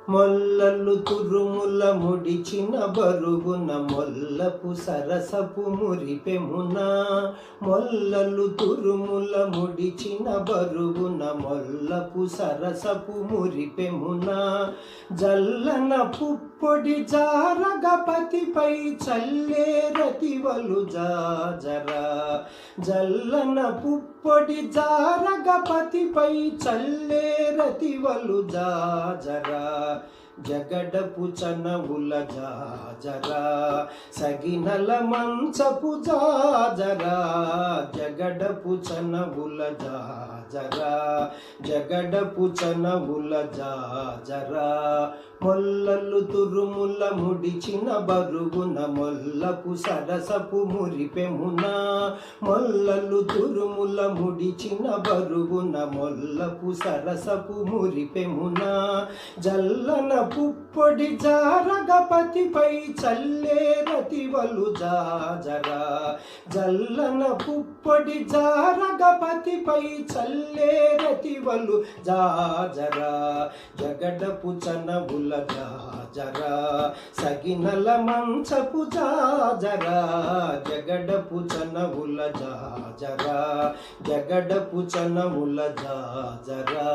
మొల్లలు తురుముల ముడిచిన బరుగున మొల్లపు సరసపు మురిపెమున మొల్లలు తురుముల ముడిచిన బరుగున మొల్లపు సరసపు మురిపెమున జల్లన పుప్పొడి జారగపతిపై చల్లే రతివలు జాజరా జల్లన పుప్పొడి జారగపతిపై చల్లే రతివలు జాజరా జగడపు చనవుల జాజరా సగినల మంచపు జాజరా జగడపు చనవుల జాజరా జగడపు చనవుల జాజరా మొల్లలు తురుముల ముడిచిన బరుగున మొల్లపు సరసపు మురిపెమున మొల్లలు తురుముల ముడిచిన బరుగున మొల్లపు సరసపు మురిపెమున జల్లన పుప్పొడి జారగపతిపై చల్లే రతివలు జాజరా జల్లన పుప్పొడి జారగపతిపై చల్లే రతివలు జాజరా జగడపు చనవుల జాజరా సగినల మంచపు జాజరా జగడపు చనవుల జాజరా జగడపు చనవుల జాజరా.